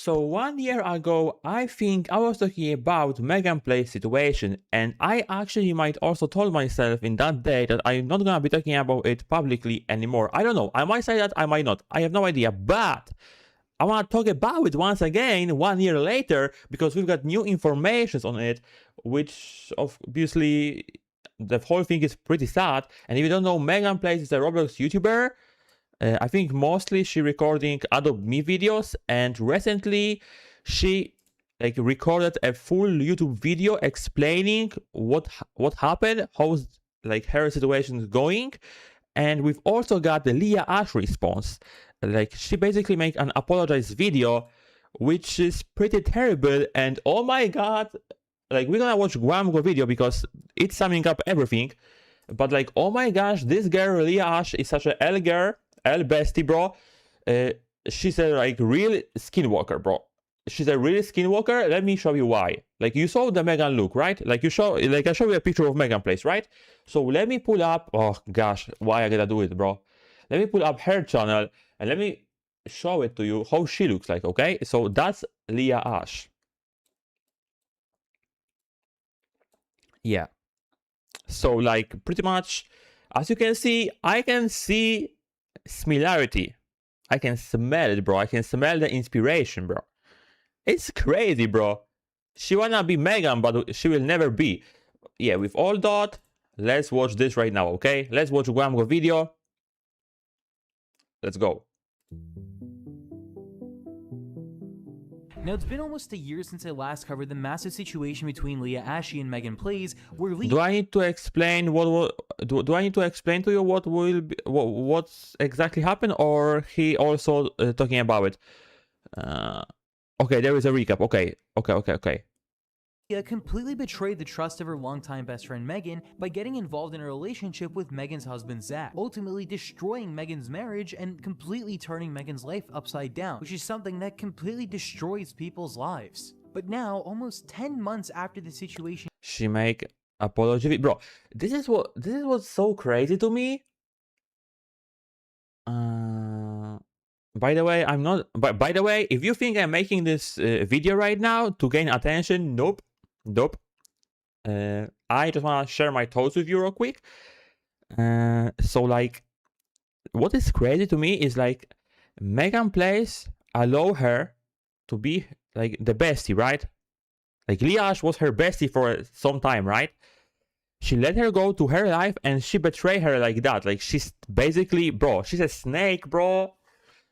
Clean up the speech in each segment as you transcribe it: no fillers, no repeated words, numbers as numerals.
So 1 year ago, I think I was talking about MeganPlays situation, and I actually might also told myself in that day that I'm not gonna be talking about it publicly anymore. I don't know. I might say that, I might not. I have no idea, but I want to talk about it once again 1 year later because we've got new information on it, which obviously the whole thing is pretty sad. And if you don't know, MeganPlays is a Roblox YouTuber. I think mostly she recording Adobe Me videos, and recently she recorded a full YouTube video explaining what happened, how's her situation is going, and we've also got the Leah Ash response. She basically make an apologize video, which is pretty terrible, and oh my god, we're gonna watch one more video because it's summing up everything. But oh my gosh, this girl Leah Ash is such a L girl. L bestie, bro. She's a real skinwalker, bro. She's a real skinwalker. Let me show you why. You saw the Megan look, right? I show you a picture of MeganPlays, right? So let me pull up. Oh gosh, why I gotta do it, bro? Let me pull up her channel and let me show it to you how she looks like. Okay, so that's Leah Ash. Yeah. So pretty much, as you can see, I can see similarity. I can smell it, bro. I can smell the inspiration, bro. It's crazy, bro. She wanna be Megan, but she will never be. Yeah, with all that, let's watch this right now, okay? Let's watch one more video. Let's go. Now, it's been almost a year since I last covered the massive situation between Leah Ashe and MeganPlays, where Leah... Do I need to explain do I need to explain to you what will be, what's exactly happened, or he also talking about it? Okay, there is a recap. Okay. Leah completely betrayed the trust of her longtime best friend Megan by getting involved in a relationship with Megan's husband Zach, ultimately destroying Megan's marriage and completely turning Megan's life upside down, which is something that completely destroys people's lives. But now, almost 10 months after the situation, she make apology, bro. This is what's so crazy to me. By the way, I'm not. By the way, if you think I'm making this video right now to gain attention, nope. I just want to share my thoughts with you real quick. So what is crazy to me is MeganPlays allow her to be the bestie, right? Leah Ash was her bestie for some time, right? She let her go to her life and she betrayed her like that. She's basically, bro, she's a snake, bro.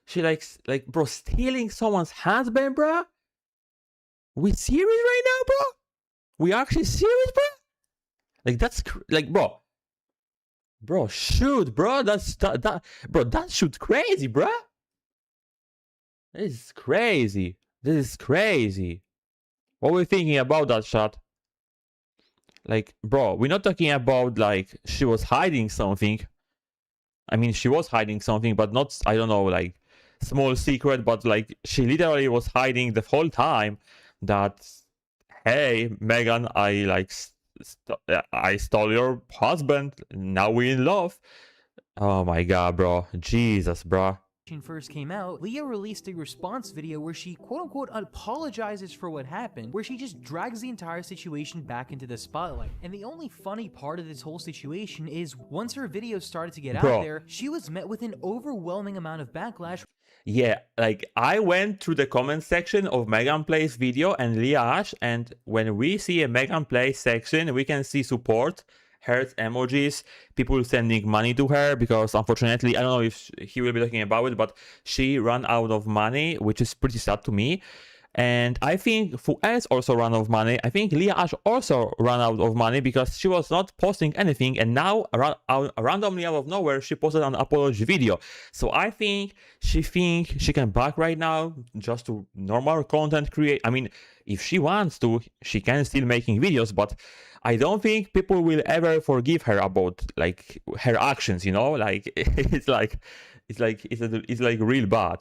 She bro, stealing someone's husband, bro. We serious right now, bro? We actually serious, bro? That's bro, shoot, bro. Bro, that shoot crazy, bro. This is crazy. What were we thinking about that shot? Bro, we're not talking about she was hiding something. I mean, she was hiding something, but not, I don't know, small secret, but she literally was hiding the whole time that, hey, Megan, I stole your husband. Now we're in love. Oh my god, bro. Jesus, bro. First came out, Leah released a response video where she quote-unquote apologizes for what happened, where she just drags the entire situation back into the spotlight. And the only funny part of this whole situation is once her video started to get out there, she was met with an overwhelming amount of backlash. Yeah, I went through the comment section of MeganPlays video and Leah Ash, and when we see a MeganPlays section, we can see support, heart emojis, people sending money to her because unfortunately, I don't know if he will be talking about it, but she ran out of money, which is pretty sad to me. And I think who else also ran out of money? I think Leah Ash also ran out of money because she was not posting anything, and now randomly out of nowhere she posted an apology video. So I think she can back right now just to normal content create. I mean, if she wants to, she can still making videos, but I don't think people will ever forgive her about her actions, you know? It's real bad.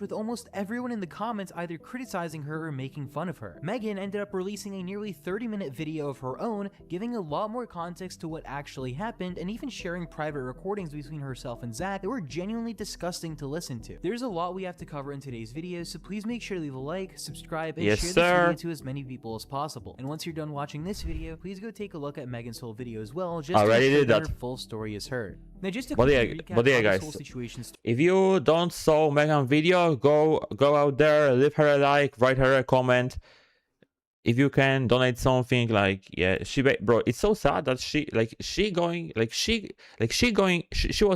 with almost everyone in the comments either criticizing her or making fun of her. Megan ended up releasing a nearly 30-minute video of her own, giving a lot more context to what actually happened, and even sharing private recordings between herself and Zach that were genuinely disgusting to listen to. There's a lot we have to cover in today's video, so please make sure to leave a like, subscribe, and share this video to as many people as possible. And once you're done watching this video, please go take a look at Megan's whole video as well, just to make sure that her full story is heard. Now, just to recap guys, whole situation. If you don't saw Megan's video, go out there, leave her a like, write her a comment. If you can donate something, like, yeah, bro, it's so sad that she was,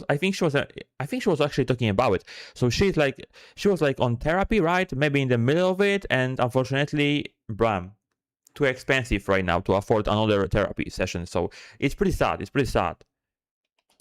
I think she was actually talking about it. So she was like on therapy, right? Maybe in the middle of it, and unfortunately, bram, too expensive right now to afford another therapy session. So it's pretty sad. It's pretty sad.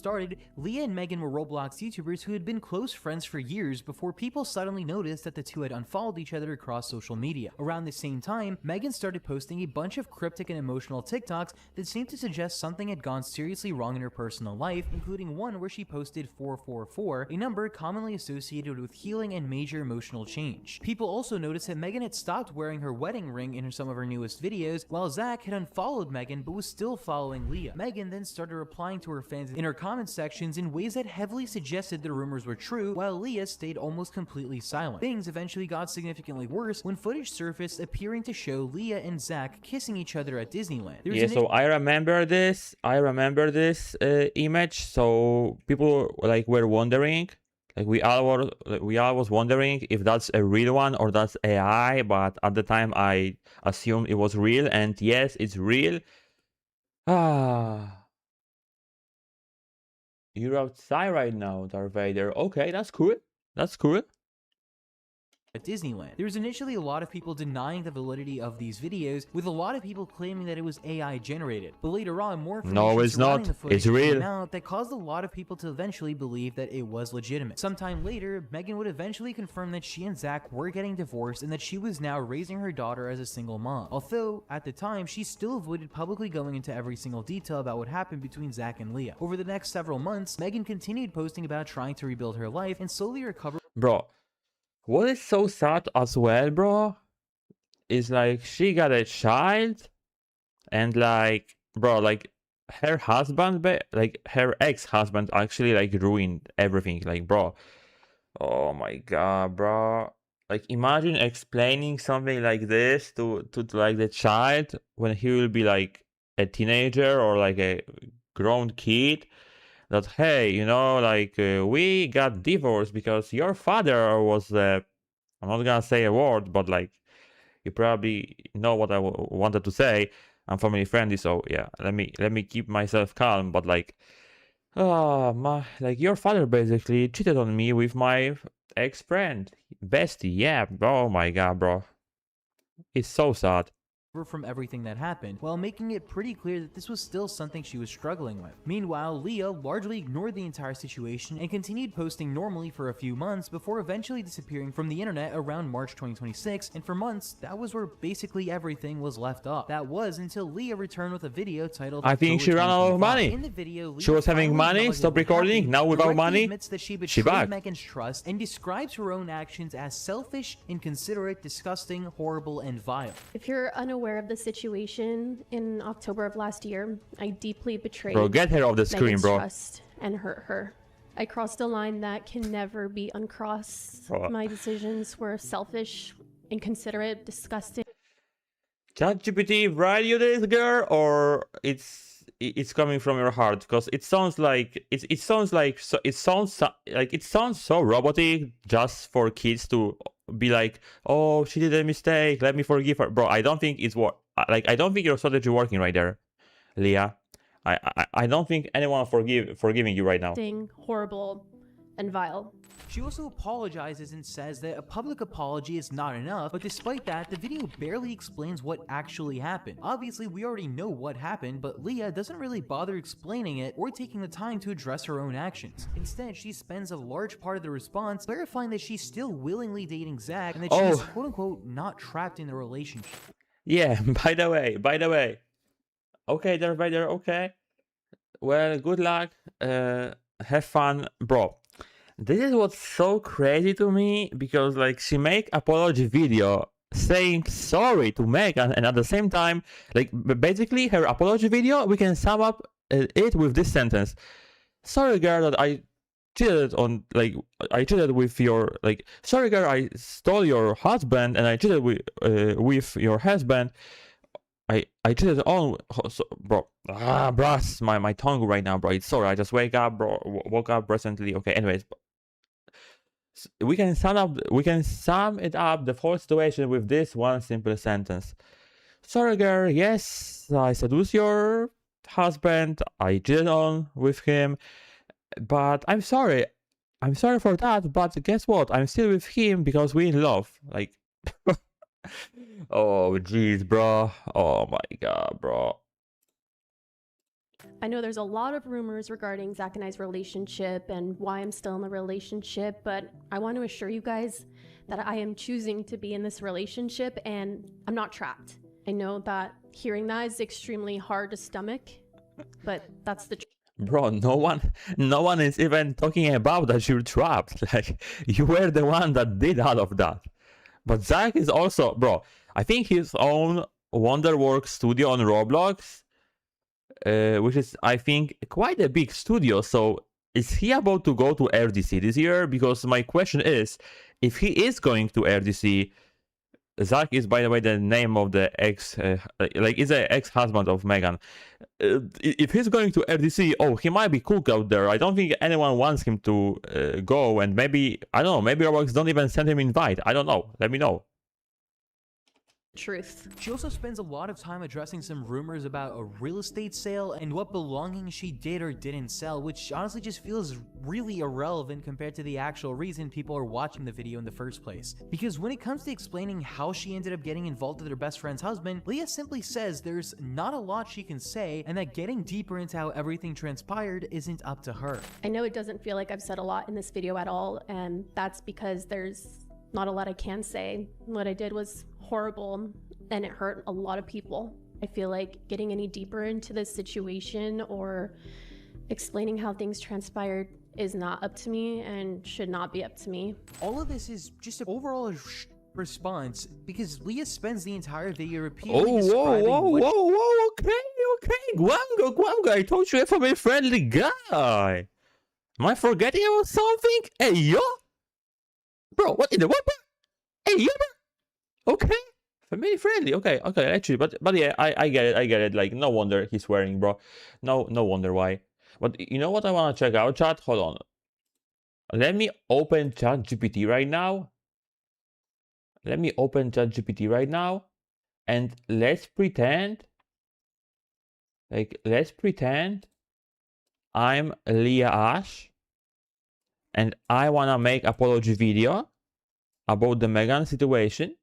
Started, Leah and Megan were Roblox YouTubers who had been close friends for years before people suddenly noticed that the two had unfollowed each other across social media. Around the same time, Megan started posting a bunch of cryptic and emotional TikToks that seemed to suggest something had gone seriously wrong in her personal life, including one where she posted 444, a number commonly associated with healing and major emotional change. People also noticed that Megan had stopped wearing her wedding ring in some of her newest videos, while Zach had unfollowed Megan but was still following Leah. Megan then started replying to her fans in her comment sections in ways that heavily suggested the rumors were true, while Leah stayed almost completely silent. Things eventually got significantly worse when footage surfaced appearing to show Leah and Zach kissing each other at Disneyland. So I remember this image. So people were wondering, we all was wondering if that's a real one or that's AI, but at the time I assumed it was real, and yes, it's real. You're outside right now, Darth Vader. Okay, that's cool. That's cool. At Disneyland. There was initially a lot of people denying the validity of these videos, with a lot of people claiming that it was AI generated. But later on, more information surrounding the footage came out that caused a lot of people to eventually believe that it was legitimate. Sometime later, Megan would eventually confirm that she and Zach were getting divorced and that she was now raising her daughter as a single mom. Although, at the time, she still avoided publicly going into every single detail about what happened between Zach and Leah. Over the next several months, Megan continued posting about trying to rebuild her life and slowly recover. Bro, what is so sad as well, bro, is she got a child, and bro, her husband, her ex-husband actually ruined everything. Bro, oh my god, bro. Imagine explaining something like this to the child when he will be a teenager or a grown kid. That, hey, you know, we got divorced because your father was, I'm not gonna say a word, but you probably know what I wanted to say. I'm family friendly, so yeah, let me keep myself calm. But your father basically cheated on me with my ex-friend, bestie. Yeah, oh my god, bro, it's so sad. From everything that happened, while making it pretty clear that this was still something she was struggling with. Meanwhile, Leah largely ignored the entire situation and continued posting normally for a few months before eventually disappearing from the internet around March 2026, and for months, that was where basically everything was left off. That was until Leah returned with a video titled I think she ran out of money. In the video, Leah she was having money, stopped recording, now without money, admits that she betrayed Megan's trust and describes her own actions as selfish, inconsiderate, disgusting, horrible, and vile. If you're unaware of the situation, in October of last year, I deeply betrayed get her off the screen, Megan's bro. trust and hurt her. I crossed a line that can never be uncrossed. My decisions were selfish, inconsiderate, disgusting. ChatGPT write you this, girl, or it's coming from your heart? Because it sounds like it sounds so robotic, just for kids to be like, oh, she did a mistake, let me forgive her. Bro, I don't think it's what I don't think your strategy working right there, Leah. I don't think anyone forgiving you right now. Horrible and vile. She also apologizes and says that a public apology is not enough, but despite that, the video barely explains what actually happened. Obviously, we already know what happened, but Leah doesn't really bother explaining it or taking the time to address her own actions. Instead, she spends a large part of the response clarifying that she's still willingly dating Zach and that she's quote-unquote not trapped in the relationship. Yeah, by the way. Okay, Darth Vader, okay. Well, good luck. Have fun, bro. This is what's so crazy to me, because like she make apology video saying sorry to Megan, and at the same time, like basically her apology video, we can sum up it with this sentence: sorry girl that I cheated on, like I cheated with your, like, sorry girl I stole your husband and I cheated with your husband. I cheated on, so, bro. Bro, my tongue right now, bro. It's sorry. I just woke up recently. Okay, anyways, we can sum it up, the whole situation, with this one simple sentence: sorry girl, yes, I seduced your husband, I cheated on with him, but I'm sorry for that, but guess what, I'm still with him because we're in love. Like oh jeez, bro. Oh my god, bro. I know there's a lot of rumors regarding Zach and I's relationship and why I'm still in the relationship, but I want to assure you guys that I am choosing to be in this relationship and I'm not trapped. I know that hearing that is extremely hard to stomach, but that's the truth. Bro, no one is even talking about that you're trapped. Like, you were the one that did all of that. But Zach is also, bro, I think his own Wonderworks studio on Roblox, which is, I think, quite a big studio. So is he about to go to RDC this year? Because my question is, if he is going to RDC, Zach is, by the way, the name of the is an ex-husband of Megan. If he's going to RDC, oh, he might be cool out there. I don't think anyone wants him to go, and maybe, I don't know, maybe Roblox don't even send him invite. I don't know. Let me know. Truth. She also spends a lot of time addressing some rumors about a real estate sale and what belongings she did or didn't sell, which honestly just feels really irrelevant compared to the actual reason people are watching the video in the first place. Because when it comes to explaining how she ended up getting involved with her best friend's husband, Leah simply says there's not a lot she can say and that getting deeper into how everything transpired isn't up to her. I know it doesn't feel like I've said a lot in this video at all, and that's because there's not a lot I can say. What I did was horrible and it hurt a lot of people. I feel like getting any deeper into this situation or explaining how things transpired is not up to me and should not be up to me. All of this is just an overall response because Leah spends the entire video repeatedly describing whoa, okay, Guango, I told you I'm a friendly guy. Am I forgetting about something? Hey, yo? Bro, what in the what? Hey, yo, bro? Okay. Family friendly, okay, actually, but yeah, I get it, like, no wonder he's swearing, bro. No wonder why. But you know what I want to check out, chat? Hold on. Let me open ChatGPT right now. And let's pretend I'm Leah Ash and I want to make apology video about the Megan situation.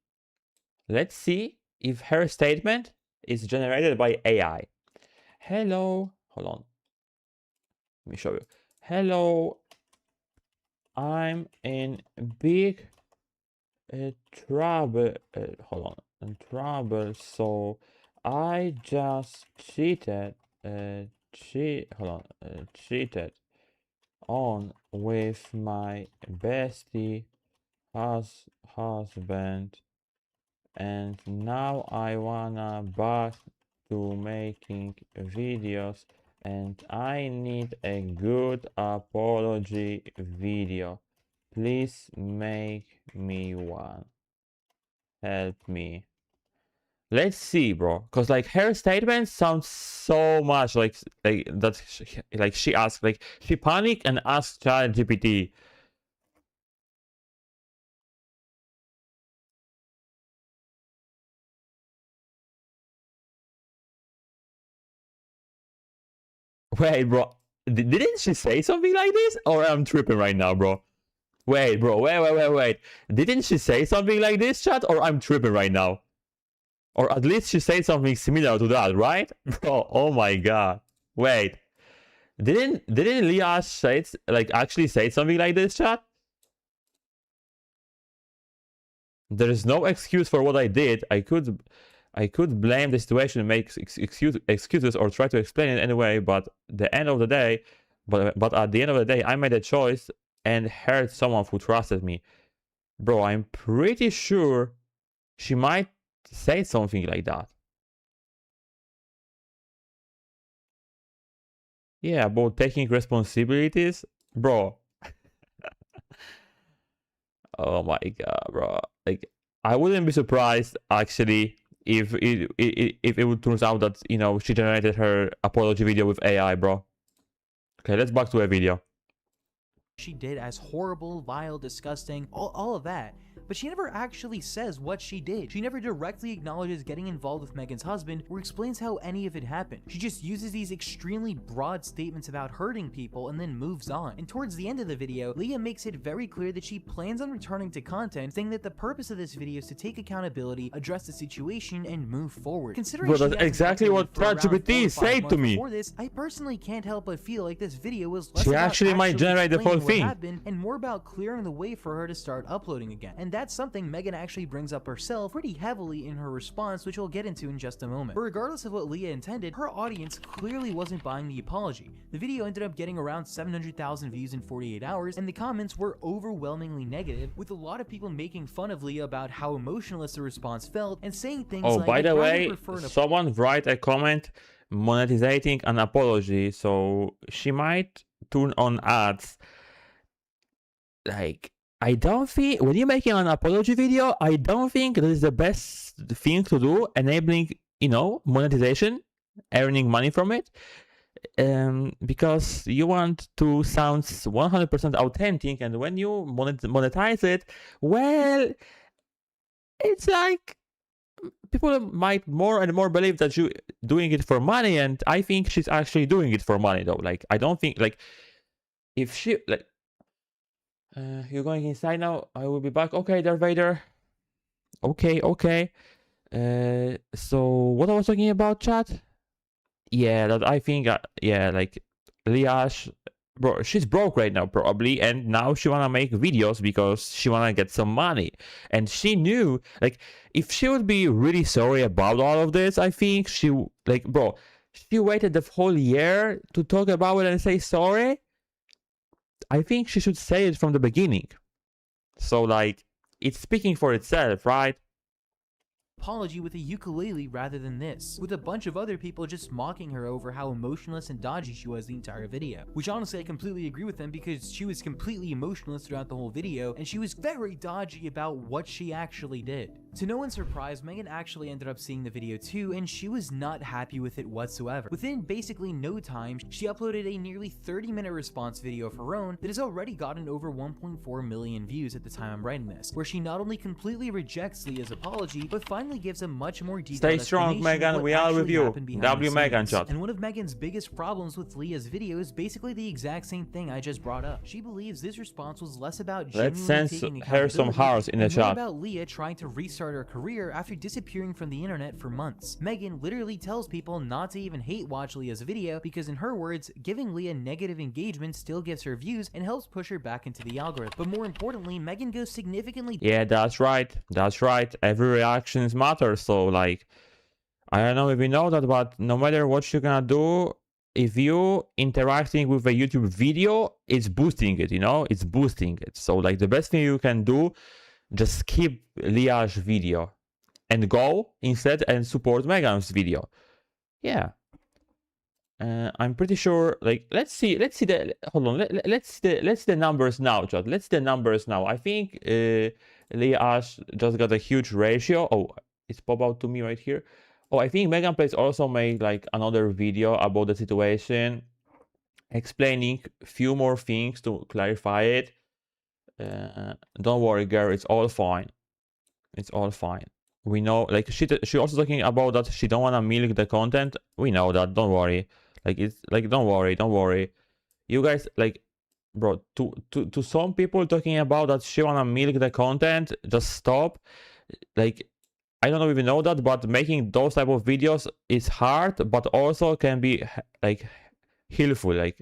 Let's see if her statement is generated by AI. Hello, hold on. Let me show you. Hello, I'm in big trouble. Trouble. So I just cheated on with my bestie husband. And now I wanna back to making videos and I need a good apology video. Please make me one. Help me. Let's see, bro, because like her statement sounds so much like that. She asked, like, she panicked and asked ChatGPT. Wait, bro. Didn't she say something like this? Or I'm tripping right now, bro. Wait, bro. Wait. Didn't she say something like this, chat? Or I'm tripping right now? Or at least she said something similar to that, right? Bro, oh my god. Wait. Didn't Leah say, like, actually say something like this, chat? There is no excuse for what I did. I could blame the situation, make excuses, or try to explain it anyway. But at the end of the day, I made a choice and hurt someone who trusted me. Bro, I'm pretty sure she might say something like that. Yeah, about taking responsibilities. Bro. Oh my god, bro. Like, I wouldn't be surprised, actually, if it would turn out that, you know, she generated her apology video with AI, bro. Okay, let's back to a video. She did as horrible, vile, disgusting, all of that. But she never actually says what she did. She never directly acknowledges getting involved with Megan's husband or explains how any of it happened. She just uses these extremely broad statements about hurting people and then moves on. And towards the end of the video, Leah makes it very clear that she plans on returning to content, saying that the purpose of this video is to take accountability, address the situation, and move forward. Considering Bro, that's exactly what ChatGPT said to me. Before this, I personally can't help but feel like this video was less She about actually might generate the whole explaining what thing. happened and more about clearing the way for her to start uploading again. And that's something Megan actually brings up herself pretty heavily in her response, which we'll get into in just a moment. But regardless of what Leah intended, her audience clearly wasn't buying the apology. The video ended up getting around 700,000 views in 48 hours, and the comments were overwhelmingly negative, with a lot of people making fun of Leah about how emotionless the response felt and saying things like, by the way, someone write a comment monetizing an apology, so she might turn on ads. Like, I don't think, when you're making an apology video, I don't think that is the best thing to do, enabling, you know, monetization, earning money from it, because you want to sound 100% authentic, and when you monetize it, well, it's like, people might more and more believe that you doing it for money, and I think she's actually doing it for money, though. Like, I don't think, like, if she, like, you're going inside now. I will be back. Okay, Darth Vader. Okay. So what I was talking about, chat? Yeah, that I think, yeah, like, Leah, bro, she's broke right now, probably, and now she wanna make videos because she wanna get some money. And she knew, like, if she would be really sorry about all of this, I think she, like, bro, she waited the whole year to talk about it and say sorry. I think she should say it from the beginning. So, like, it's speaking for itself, right? Apology with a ukulele rather than this, with a bunch of other people just mocking her over how emotionless and dodgy she was the entire video. Which honestly I completely agree with them, because she was completely emotionless throughout the whole video, and she was very dodgy about what she actually did. To no one's surprise, Megan actually ended up seeing the video too, and she was not happy with it whatsoever. Within basically no time, she uploaded a nearly 30-minute response video of her own that has already gotten over 1.4 million views at the time I'm writing this, where she not only completely rejects Leah's apology, but finally gives a much more detailed Stay strong, Megan. We are with you. W Megan chat. And one of Megan's biggest problems with Leah's video is basically the exact same thing I just brought up. She believes this response was less about let's genuinely send taking her some hearts in the and more chat. about Leah trying to restart her career after disappearing from the internet for months. Megan literally tells people not to even hate watch Leah's video, because in her words, giving Leah negative engagement still gives her views and helps push her back into the algorithm. But more importantly, Megan goes significantly— Yeah, that's right. That's right. Every reaction matters. So, like, I don't know if you know that, but no matter what you're gonna do, if you interacting with a YouTube video, it's boosting it, you know? It's boosting it. So, like, the best thing you can do, just skip Leah's video and go instead and support Megan's video. Yeah. I'm pretty sure, like, let's see the, hold on, let's see the numbers now, chat. Let's see the numbers now. I think Leah just got a huge ratio. Oh, it's pop out to me right here. Oh, I think MeganPlays also made like another video about the situation, explaining a few more things to clarify it. Don't worry, girl, it's all fine. It's all fine. We know, like, she also talking about that she don't want to milk the content. We know that, don't worry. Like, it's like, don't worry. You guys, like, bro, to some people talking about that she want to milk the content, just stop. Like, I don't know if you know that, but making those type of videos is hard, but also can be like helpful. Like,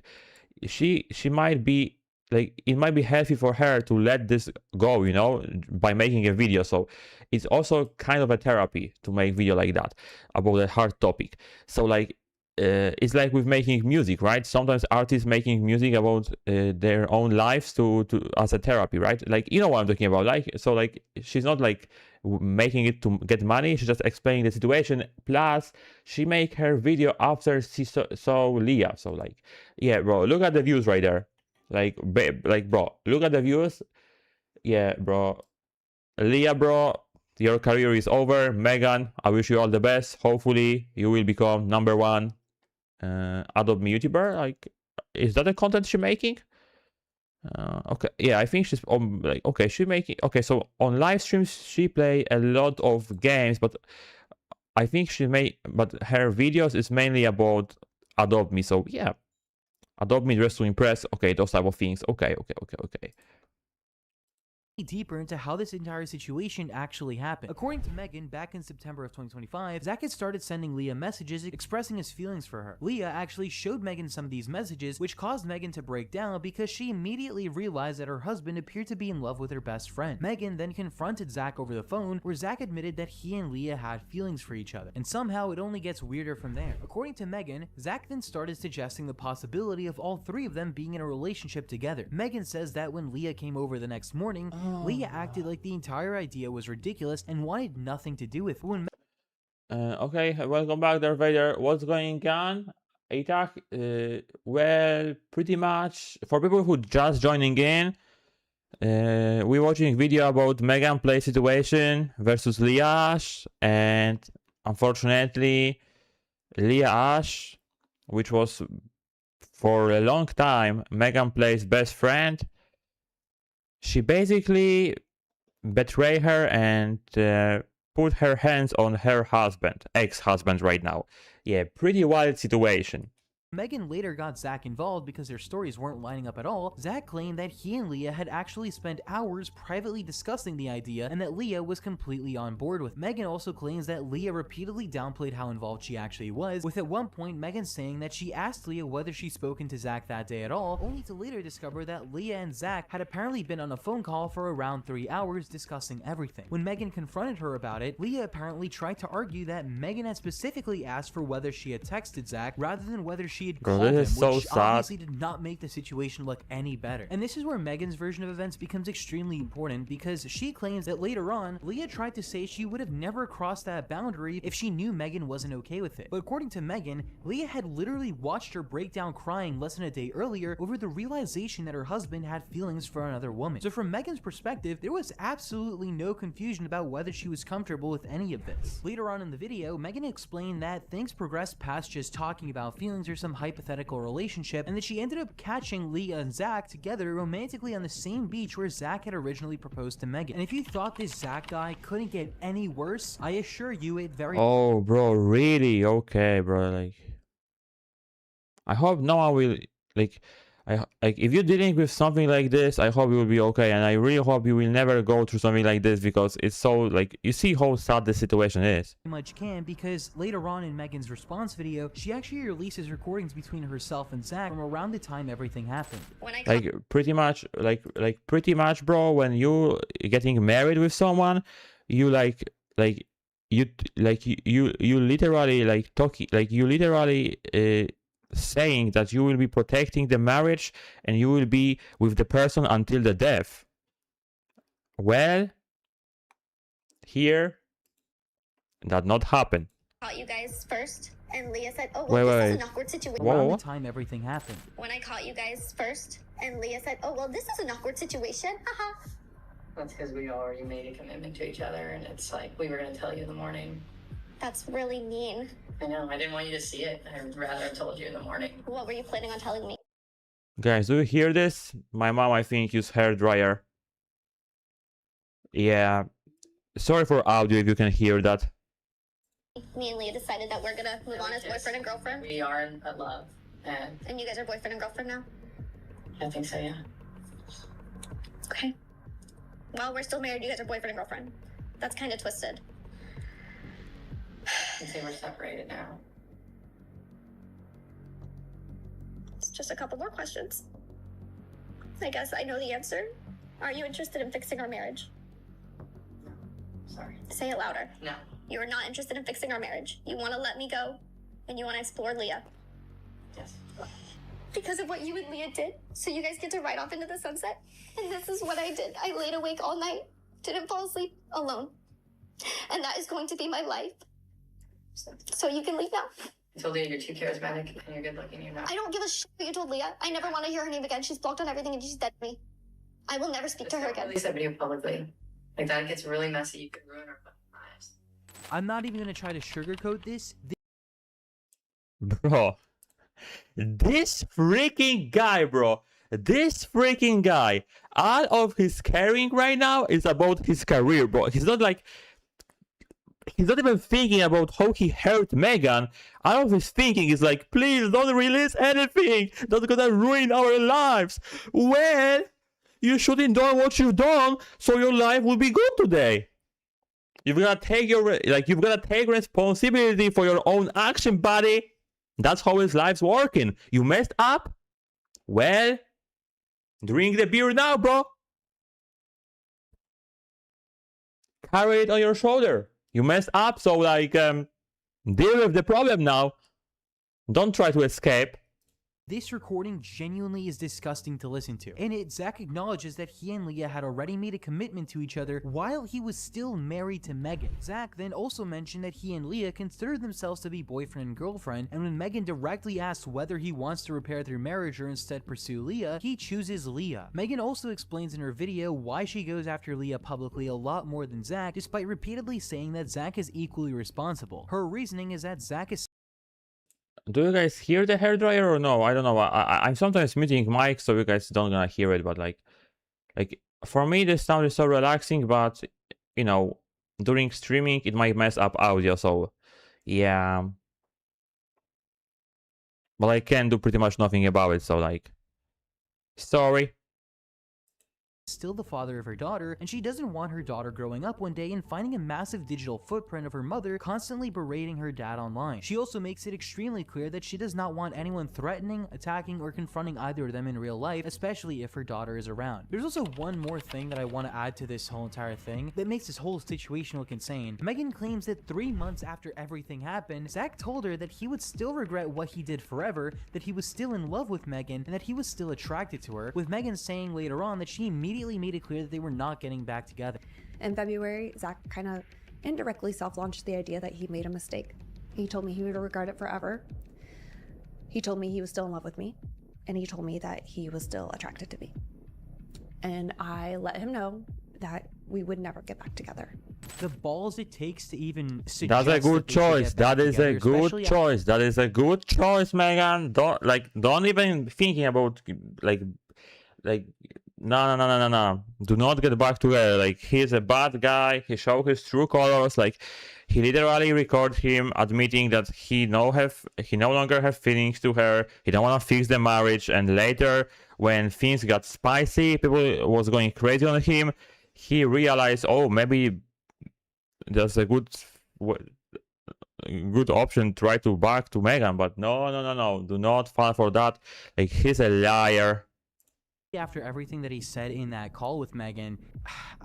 she might be, like, it might be healthy for her to let this go, you know, by making a video. So it's also kind of a therapy to make video like that about a hard topic. So, like, it's like with making music, right? Sometimes artists making music about their own lives to as a therapy, right? Like, you know what I'm talking about. Like, so like she's not like making it to get money. She's just explaining the situation. Plus, she make her video after she saw Leah. So like, yeah, bro, look at the views right there. Like, bro, look at the views. Yeah, bro. Leah, bro, your career is over. Megan, I wish you all the best. Hopefully, you will become #1 Adobe YouTuber. Like, is that the content she's making? Okay, yeah, I think she's on, like, okay, she making, okay, so on live streams she play a lot of games, but I think but her videos is mainly about Adopt Me. So yeah, Adopt Me, Dress to Impress. Okay, those type of things. Okay. Deeper into how this entire situation actually happened. According to Megan, back in September of 2025, Zach had started sending Leah messages expressing his feelings for her. Leah actually showed Megan some of these messages, which caused Megan to break down because she immediately realized that her husband appeared to be in love with her best friend. Megan then confronted Zach over the phone, where Zach admitted that he and Leah had feelings for each other, and somehow it only gets weirder from there. According to Megan, Zach then started suggesting the possibility of all three of them being in a relationship together. Megan says that when Leah came over the next morning, Leah acted like the entire idea was ridiculous and wanted nothing to do with it. When Okay, welcome back, Darth Vader. What's going on? Attack? Well, pretty much for people who just joining in, we're watching video about MeganPlays situation versus Leah Ash, and unfortunately, Leah Ash, which was for a long time MeganPlays' best friend, she basically betrayed her and put her hands on her husband, ex-husband right now. Yeah, pretty wild situation. Megan later got Zach involved because their stories weren't lining up at all, Zach claimed that he and Leah had actually spent hours privately discussing the idea and that Leah was completely on board with it. Megan also claims that Leah repeatedly downplayed how involved she actually was, with at one point Megan saying that she asked Leah whether she'd spoken to Zach that day at all, only to later discover that Leah and Zach had apparently been on a phone call for around 3 hours discussing everything. When Megan confronted her about it, Leah apparently tried to argue that Megan had specifically asked for whether she had texted Zach rather than whether she had called him, which obviously did not make the situation look any better. And this is where Megan's version of events becomes extremely important, because she claims that later on, Leah tried to say she would have never crossed that boundary if she knew Megan wasn't okay with it. But according to Megan, Leah had literally watched her break down crying less than a day earlier over the realization that her husband had feelings for another woman. So from Megan's perspective, there was absolutely no confusion about whether she was comfortable with any of this. Later on in the video, Megan explained that things progressed past just talking about feelings or some hypothetical relationship, and that she ended up catching Leah and Zach together romantically on the same beach where Zach had originally proposed to Megan. And if you thought this Zach guy couldn't get any worse, I assure you it very— Oh, bro, really? Okay, bro. Like, I hope no one will, like, if you're dealing with something like this, I hope you will be okay, and I really hope you will never go through something like this, because it's so, like, you see how sad the situation is. much can, because later on in Megan's response video, she actually releases recordings between herself and Zach from around the time everything happened. Like, pretty much, pretty much, bro, when you getting married with someone, you you literally saying that you will be protecting the marriage and you will be with the person until the death. Well, here that not happen. Caught you guys first, and Leah said, "Oh, Wait, well, this wait. is an awkward situation." Around Whoa. the time everything happened. When I caught you guys first, and Leah said, "Oh, well, this is an awkward situation." Haha. That's because we already made a commitment to each other, and it's like we were gonna tell you in the morning. That's really mean. I know, I didn't want you to see it. I'd rather have told you in the morning. What were you planning on telling me? Guys, do you hear this? My mom, I think, used hair dryer. Yeah. Sorry for audio if you can hear that. Me and Leah decided that we're gonna move on as boyfriend and girlfriend. We are in love, and And you guys are boyfriend and girlfriend now? I think so, yeah. Okay. Well, we're still married. You guys are boyfriend and girlfriend. That's kind of twisted. I'd say we're separated now. It's just a couple more questions. I guess I know the answer. Are you interested in fixing our marriage? Sorry. Say it louder. No. You are not interested in fixing our marriage. You want to let me go? and you want to explore Leah. Yes. Because of what you and Leah did. So you guys get to ride off into the sunset. And this is what I did. I laid awake all night, didn't fall asleep alone. And that is going to be my life. So you can leave now. I told Leah you're too charismatic and you're good looking. You're not. I don't give a shit what you told Leah. I never want to hear her name again. She's blocked on everything and she's dead to me. I will never speak to her again. Release that video publicly. Like that gets really messy. You could ruin our fucking lives. I'm not even gonna try to sugarcoat this. Bro, this freaking guy, all of his caring right now is about his career, bro. He's not even thinking about how he hurt Megan. All of his thinking is like, please don't release anything that's gonna ruin our lives. Well, you shouldn't do what you've done, so your life will be good today. You've gotta take responsibility for your own action, buddy. That's how his life's working. You messed up? Well, drink the beer now, bro. Carry it on your shoulder. You messed up, so deal with the problem now. Don't try to escape. This recording genuinely is disgusting to listen to. In it, Zach acknowledges that he and Leah had already made a commitment to each other while he was still married to Megan. Zach then also mentioned that he and Leah considered themselves to be boyfriend and girlfriend, and when Megan directly asks whether he wants to repair their marriage or instead pursue Leah, he chooses Leah. Megan also explains in her video why she goes after Leah publicly a lot more than Zach, despite repeatedly saying that Zach is equally responsible. Her reasoning is that Zach is Do you guys hear the hairdryer or no? I don't know. I'm sometimes muting mic so you guys don't gonna hear it, but like for me this sound is so relaxing, but you know, during streaming it might mess up audio, so yeah. But I can do pretty much nothing about it, so like, sorry. still the father of her daughter, and she doesn't want her daughter growing up one day and finding a massive digital footprint of her mother constantly berating her dad online. She also makes it extremely clear that she does not want anyone threatening, attacking, or confronting either of them in real life, especially if her daughter is around. There's also one more thing that I want to add to this whole entire thing that makes this whole situation look insane. Megan claims that 3 months after everything happened, Zach told her that he would still regret what he did forever, that he was still in love with Megan, and that he was still attracted to her, with Megan saying later on that she immediately made it clear that they were not getting back together. In February, Zach kind of indirectly self-launched the idea that he made a mistake. He told me he would regret it forever. He told me he was still in love with me, and he told me that he was still attracted to me. And I let him know that we would never get back together. The balls it takes to even suggest that's a good choice. That is a good choice. That is a good choice, Megan. Don't even thinking about no. Do not get back together. Like, he's a bad guy. He showed his true colors. Like, he literally recorded him admitting that he no longer have feelings to her. He don't want to fix the marriage. And later, when things got spicy, people was going crazy on him. He realized, oh, maybe there's a good option. Try to back to Megan, but no. Do not fall for that. Like, he's a liar. After everything that he said in that call with Megan,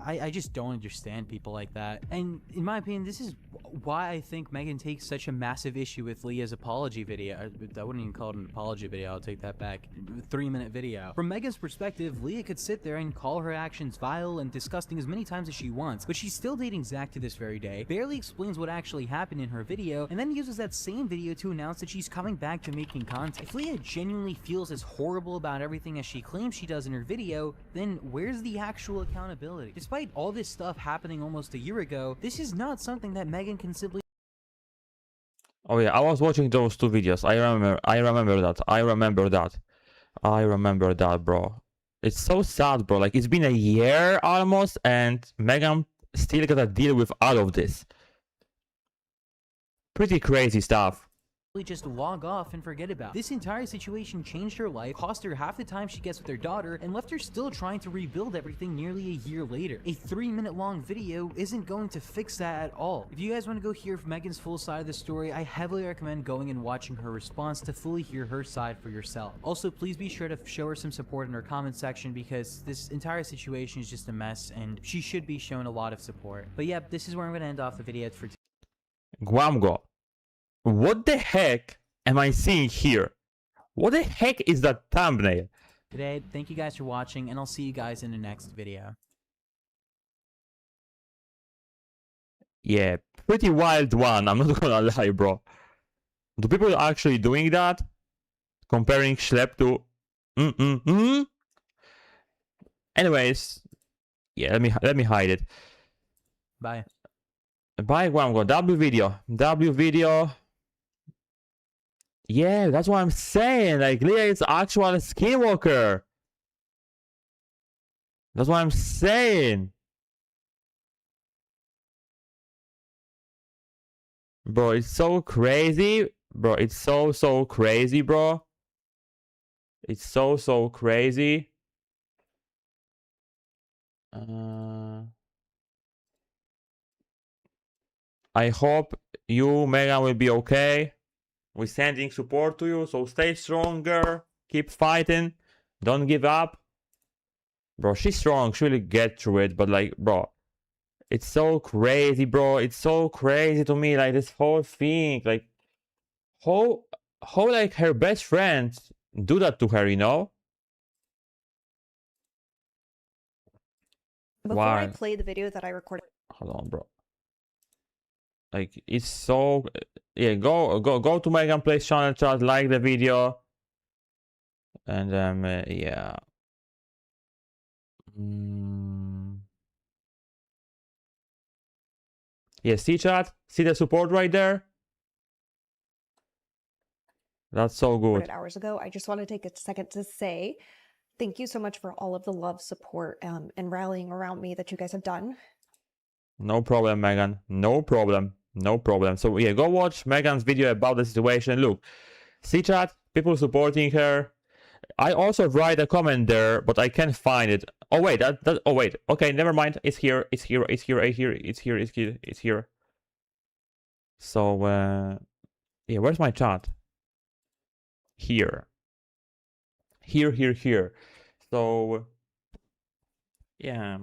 I just don't understand people like that. And in my opinion, this is why I think Megan takes such a massive issue with Leah's apology video. I wouldn't even call it an apology video, I'll take that back. 3-minute video. From Megan's perspective, Leah could sit there and call her actions vile and disgusting as many times as she wants, but she's still dating Zach to this very day, barely explains what actually happened in her video, and then uses that same video to announce that she's coming back to making content. If Leah genuinely feels as horrible about everything as she claims she does in her video, then where's the actual accountability? Despite all this stuff happening almost a year ago, this is not something that Megan can simply... Oh yeah, I was watching those 2 videos. I remember that, bro. It's so sad, bro. Like, it's been a year almost, and Megan still gotta deal with all of this. Pretty crazy stuff. just log off and forget about. This entire situation changed her life, cost her half the time she gets with her daughter, and left her still trying to rebuild everything nearly a year later. A 3-minute long video isn't going to fix that at all. If you guys want to go hear Megan's full side of the story, I heavily recommend going and watching her response to fully hear her side for yourself. Also, please be sure to show her some support in her comment section, because this entire situation is just a mess and she should be shown a lot of support. But yeah, this is where I'm going to end off the video for today. Guam go. What the heck am I seeing here? What the heck is that thumbnail? today. Thank you guys for watching, and I'll see you guys in the next video. Yeah, pretty wild one, I'm not gonna lie, bro. Do people actually doing that? Comparing Schlep to... Anyways, yeah, let me hide it. Bye. Bye, one go. W video. Yeah, that's what I'm saying. Like, Leah is actual skinwalker. That's what I'm saying. Bro, it's so crazy. Bro, it's so crazy, bro. It's so crazy. I hope you, Megan, will be okay. We're sending support to you, so stay stronger. Keep fighting. Don't give up. Bro, she's strong. She'll get through it, but like, bro, it's so crazy, bro. It's so crazy to me, like, this whole thing. Like, how like, her best friends do that to her, you know? Before I Why? play the video that I recorded. Hold on, bro. Like, it's so... Yeah, go to MeganPlays channel, chat, like the video. And, yeah. Yeah, see chat? See the support right there? That's so good. Hours ago. I just want to take a second to say thank you so much for all of the love, support, and rallying around me that you guys have done. No problem, Megan. No problem. No problem. So yeah, go watch Megan's video about the situation. Look, see chat, people supporting her. I also write a comment there, but I can't find it. Oh wait, oh wait. Okay, never mind. It's here. It's here. It's here. It's here. It's here. It's here. It's here. So yeah, where's my chat? Here. Here. So yeah,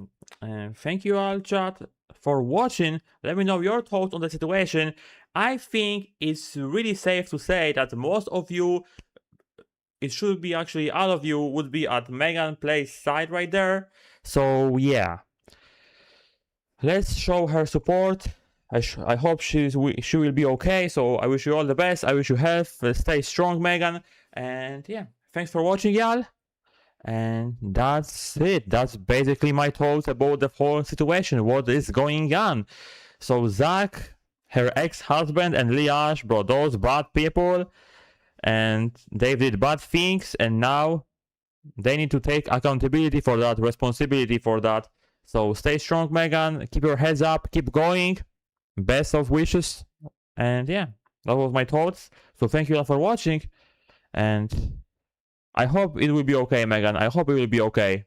thank you all, chat, for watching. Let me know your thoughts on the situation. I think it's really safe to say that most of you, it should be actually all of you, would be at MeganPlays side right there. So yeah, let's show her support. I hope she will be okay. So I wish you all the best. I wish you health. Stay strong, Megan. And yeah, thanks for watching, y'all. And that's it. That's basically my thoughts about the whole situation. What is going on? So Zach, her ex-husband, and Liash, bro, those bad people, and they did bad things, and now they need to take accountability for that, responsibility for that. So stay strong, Megan. Keep your heads up. Keep going. Best of wishes. And yeah, that was my thoughts. So thank you all for watching. And I hope it will be okay, Megan. I hope it will be okay.